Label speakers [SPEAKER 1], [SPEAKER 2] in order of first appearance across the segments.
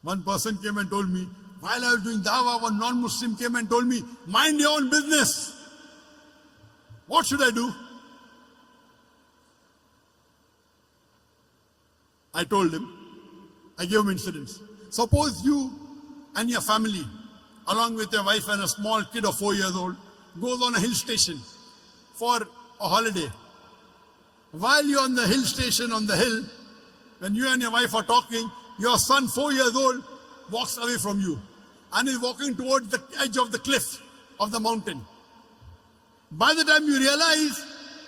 [SPEAKER 1] One person came and told me, while I was doing dawah, one non-Muslim came and told me, mind your own business. What should I do? I told him, I gave him incidents. Suppose you and your family, along with your wife and a small kid of 4 years old, goes on a hill station for a holiday. While you're on the hill station, on the hill, when you and your wife are talking, your son, 4 years old, walks away from you and is walking towards the edge of the cliff of the mountain. By the time you realize,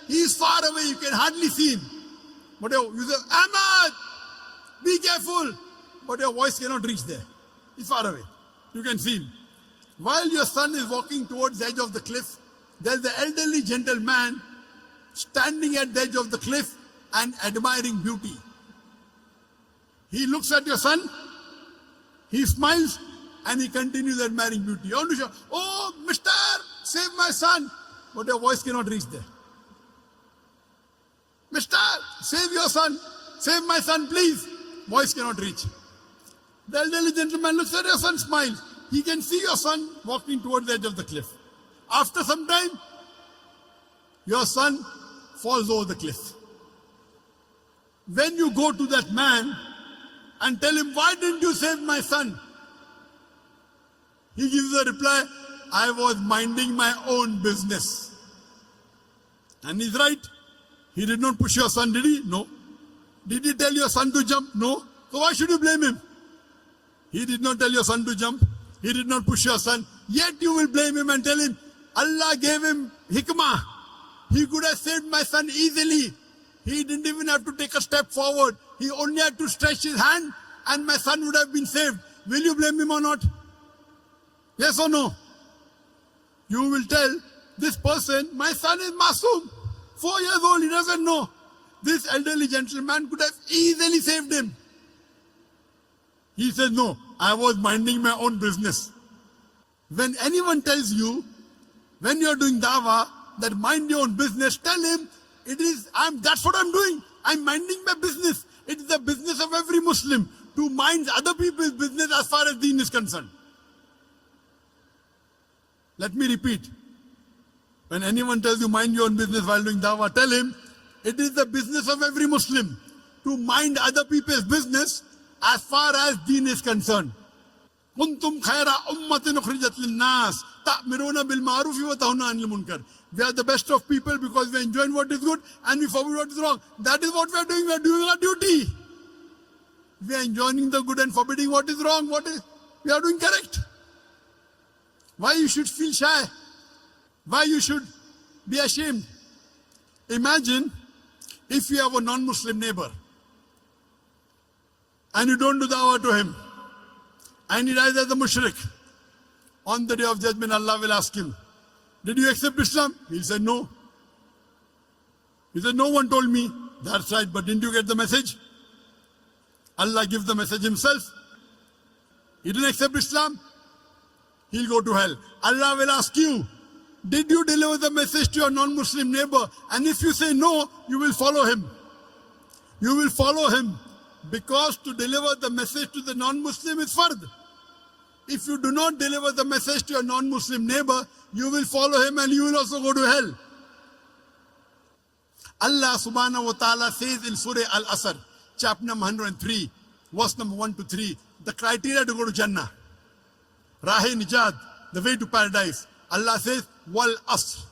[SPEAKER 1] he is far away, you can hardly see him. But you say, Ahmad, be careful. But your voice cannot reach there. He's far away. You can see him. While your son is walking towards the edge of the cliff, there's the elderly gentleman standing at the edge of the cliff and admiring beauty. He looks at your son, he smiles, and he continues admiring beauty. You want to shout, oh, mister, save my son. But your voice cannot reach there. Mister, save your son. Save my son, please. Voice cannot reach. The elderly gentleman looks at your son, smiles. He can see your son walking towards the edge of the cliff. After some time, your son falls over the cliff. When you go to that man and tell him, why didn't you save my son? He gives a reply, I was minding my own business. And he's right. He did not push your son, did he? No. Did he tell your son to jump? No. So why should you blame him? He did not tell your son to jump. He did not push your son. Yet you will blame him and tell him, Allah gave him hikmah. He could have saved my son easily. He didn't even have to take a step forward. He only had to stretch his hand and my son would have been saved. Will you blame him or not? Yes or no? You will tell this person, my son is masoom. 4 years old, he doesn't know. This elderly gentleman could have easily saved him. He says, no, I was minding my own business. When anyone tells you, when you're doing dawah, that mind your own business, tell him, that's what I'm doing. I'm minding my business. It is the business of every Muslim to mind other people's business as far as deen is concerned. Let me repeat. When anyone tells you mind your own business while doing dawah, tell him, it is the business of every Muslim to mind other people's business as far as deen is concerned. Kuntum khaira ummatin ukhrijat linnas ta'miruna bil ma'ruf wa tanhauna 'anil munkar. We are the best of people because we enjoy what is good and we forbid what is wrong. That is what we are doing. We are doing our duty. We are enjoying the good and forbidding what is wrong. We are doing correct. Why you should feel shy? Why you should be ashamed? Imagine if you have a non-Muslim neighbor and you don't do dawah to him and he dies as a mushrik. On the day of judgment, Allah will ask him, did you accept Islam? He said, no. He said, no one told me. That's right, but didn't you get the message? Allah gives the message himself. He didn't accept Islam. He'll go to hell. Allah will ask you, did you deliver the message to your non-Muslim neighbor? And if you say no, you will follow him. You will follow him because to deliver the message to the non-Muslim is fard. If you do not deliver the message to your non-Muslim neighbor, you will follow him and you will also go to hell. Allah subhanahu wa ta'ala says in Surah Al-Asr, chapter number 103, verse number 1 to 3, the criteria to go to Jannah. Rahe Nijad, the way to paradise. Allah says, Wal Asr.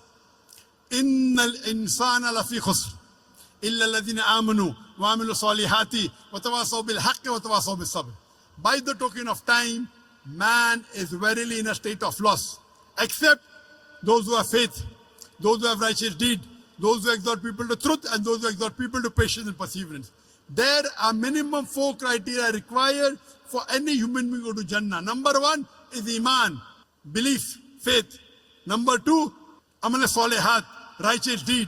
[SPEAKER 1] Innal insana lafi khusr. Illa alladhina amanu wa amilu salihati wa tawasaw bil haqqi wa tawasaw bis sabr. By the token of time, man is verily in a state of loss. Except those who have faith, those who have righteous deed, those who exhort people to truth, and those who exhort people to patience and perseverance. There are minimum 4 criteria required for any human being to go to Jannah. Number 1 is Iman, belief, faith. Number 2, Amal Salihat, righteous deed.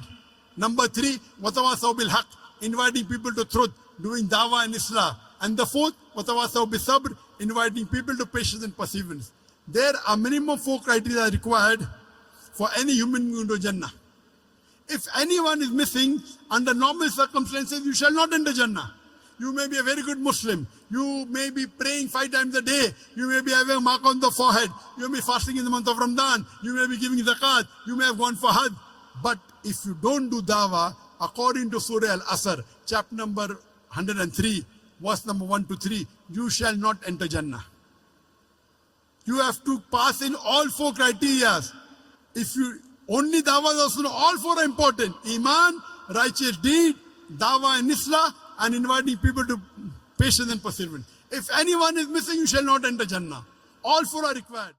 [SPEAKER 1] Number 3, Watawasaw bil Haq, inviting people to truth, doing dawah and islah. And the 4th, Watawasaw bil Sabr, inviting people to patience and perseverance. There are minimum 4 criteria required for any human being to Jannah. If anyone is missing, under normal circumstances, you shall not enter Jannah. You may be a very good Muslim. You may be praying 5 times a day. You may be having a mark on the forehead. You may be fasting in the month of Ramadan. You may be giving zakat. You may have gone for Hajj. But if you don't do dawah, according to Surah Al-Asr, chapter number 103, verse number 1 to 3, you shall not enter Jannah. You have to pass in all 4 criteria. If you only dawah, all 4 are important. Iman, righteous deed, dawah and islah, and inviting people to patience and perseverance. If anyone is missing, you shall not enter Jannah. All 4 are required.